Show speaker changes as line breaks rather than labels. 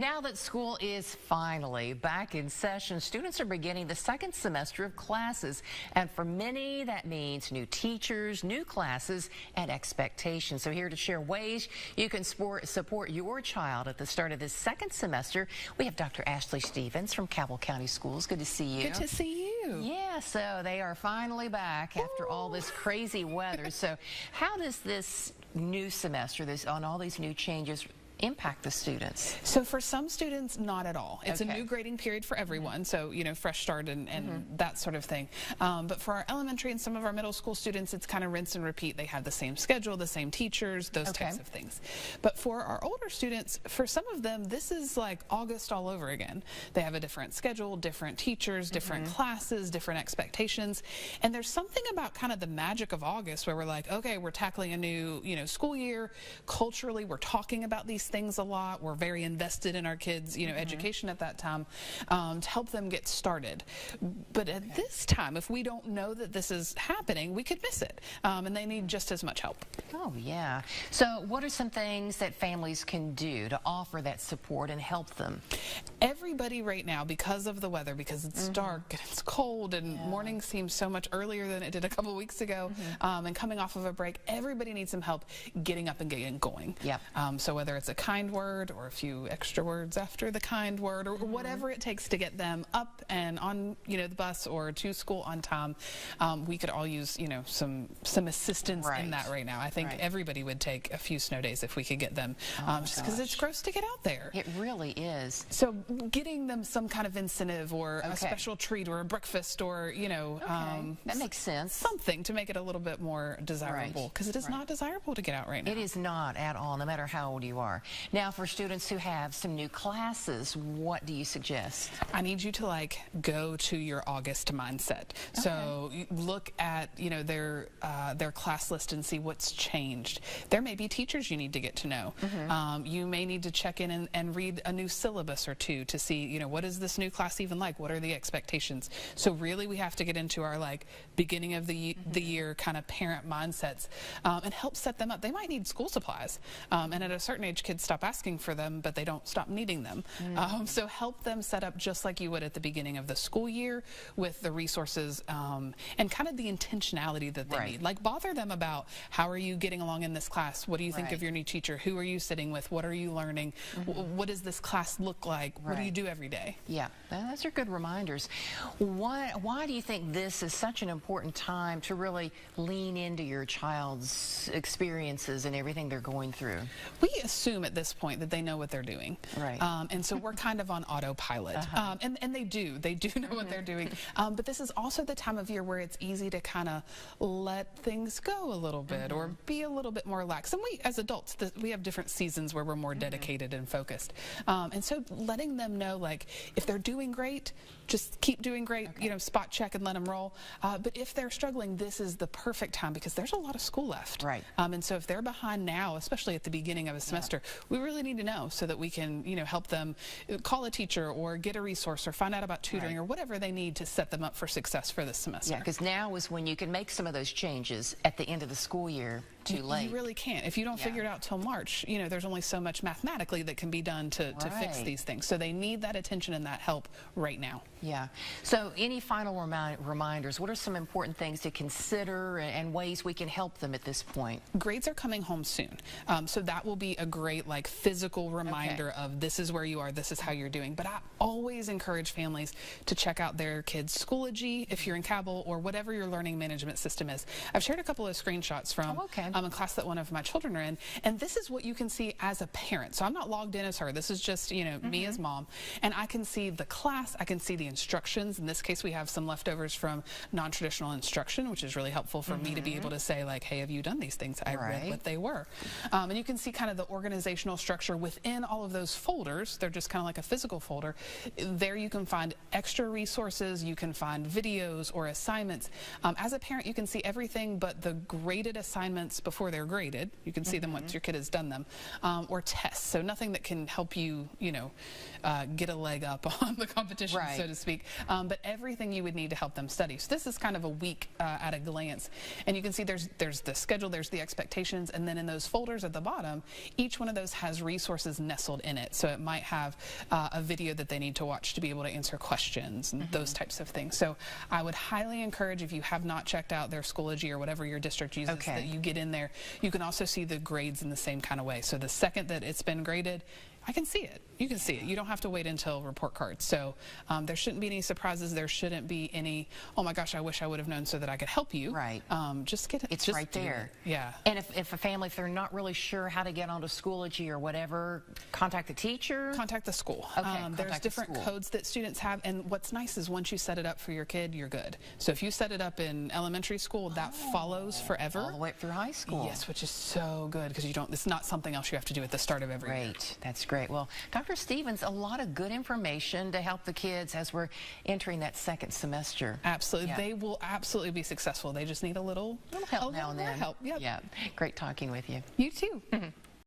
Now that school is finally back in session, students are beginning the second semester of classes. And for many, that means new teachers, new classes, and expectations. So here to share ways you can support your child at the start of this second semester, we have Dr. Ashley Stevens from Cabell County Schools. Good to see you.
Good to see you.
Yeah, so they are finally back after all this crazy weather. So how does this new semester, on all these new changes, impact the students?
So for some students, not at all. It's
okay.
a new grading period for everyone, so fresh start and that sort of thing. But for our elementary and some of our middle school students, it's kind of rinse and repeat. They have the same schedule, the same teachers, those types of things. But for our older students, for some of them, this is like August all over again. They have a different schedule, different teachers, different classes, different expectations. And there's something about kind of the magic of August where we're like, okay, we're tackling a new school year. Culturally, we're talking about these things a lot. We're very invested in our kids' education at that time to help them get started. But at this time, if we don't know that this is happening, we could miss it, and they need just as much help.
Oh yeah. So what are some things that families can do to offer that support and help them?
Everybody right now, because of the weather, because it's dark and it's cold and morning seems so much earlier than it did a couple weeks ago, and coming off of a break, everybody needs some help getting up and getting going.
Yep.
So whether it's a kind word or a few extra words after the kind word or whatever it takes to get them up and on the bus or to school on time, we could all use some assistance in that right now. I think everybody would take a few snow days if we could get them, just because it's gross to get out there.
It really is.
So getting them some kind of incentive or a special treat or a breakfast or
that makes sense,
something to make it a little bit more desirable, because it is not desirable to get out right now.
It is not at all, no matter how old you are. Now for students who have some new classes, what do you suggest?
I need you to go to your August mindset. So look at their class list and see what's changed. There may be teachers you need to get to know. You may need to check in and read a new syllabus or two to see what is this new class even like? What are the expectations? So really we have to get into our beginning of the year kind of parent mindsets and help set them up. They might need school supplies, and at a certain age kids stop asking for them, but they don't stop needing them. So help them set up just like you would at the beginning of the school year with the resources and kind of the intentionality that they need. Bother them about how are you getting along in this class? What do you think of your new teacher? Who are you sitting with? What are you learning? What does this class look like? What do you do every day?
Yeah, those are good reminders. Why do you think this is such an important time to really lean into your child's experiences and everything they're going through?
We assume at this point that they know what they're doing. And so we're kind of on autopilot. And they do know what they're doing. But this is also the time of year where it's easy to kind of let things go a little bit or be a little bit more lax. And we, as adults, we have different seasons where we're more dedicated and focused. And so letting them know, if they're doing great, just keep doing great, spot check and let them roll. But if they're struggling, this is the perfect time because there's a lot of school left. And so if they're behind now, especially at the beginning of a semester, we really need to know so that we can, help them call a teacher or get a resource or find out about tutoring or whatever they need to set them up for success for this semester.
Yeah, because now is when you can make some of those changes at the end of the school year. Too late.
You really can't. If you don't figure it out till March, there's only so much mathematically that can be done to fix these things. So they need that attention and that help right now.
Yeah. So any final reminders? What are some important things to consider and ways we can help them at this point?
Grades are coming home soon. So that will be a great physical reminder of this is where you are, this is how you're doing. But I always encourage families to check out their kids' Schoology if you're in Cabell or whatever your learning management system is. I've shared a couple of screenshots from a class that one of my children are in, and this is what you can see as a parent. So I'm not logged in as her. This is just me as mom, and I can see the class, I can see the instructions. In this case we have some leftovers from non-traditional instruction, which is really helpful for me to be able to say hey, have you done these things? I read what they were. And you can see kind of the organizational structure within all of those folders. They're just kind of like a physical folder. There you can find extra resources, you can find videos or assignments. As a parent you can see everything but the graded assignments assignments before they're graded. You can see them once your kid has done them, or tests. So nothing that can help you, get a leg up on the competition, so to speak. But everything you would need to help them study. So this is kind of a week at a glance, and you can see there's the schedule, there's the expectations, and then in those folders at the bottom, each one of those has resources nestled in it. So it might have a video that they need to watch to be able to answer questions and those types of things. So I would highly encourage, if you have not checked out their Schoology or whatever your district uses, that you get in there. You can also see the grades in the same kind of way. So the second that it's been graded, I can see it. You can see it. You don't have to wait until report cards. So there shouldn't be any surprises. There shouldn't be any, oh my gosh, I wish I would have known so that I could help you.
Right.
Just get it.
It's right there.
Yeah.
And if a family, if they're not really sure how to get onto Schoology or whatever, contact the teacher?
Contact the school.
Okay,
there's different codes that students have, and what's nice is once you set it up for your kid, you're good. So if you set it up in elementary school, that follows forever.
All the way up through high school.
Yes, which is so good because it's not something else you have to do at the start of every year.
Great. That's great. Well, Dr. Stevens, a lot of good information to help the kids as we're entering that second semester.
Absolutely.
Yeah.
They will absolutely be successful. They just need a little
help now and then.
Help. Yep.
Yeah. Great talking with you.
You too.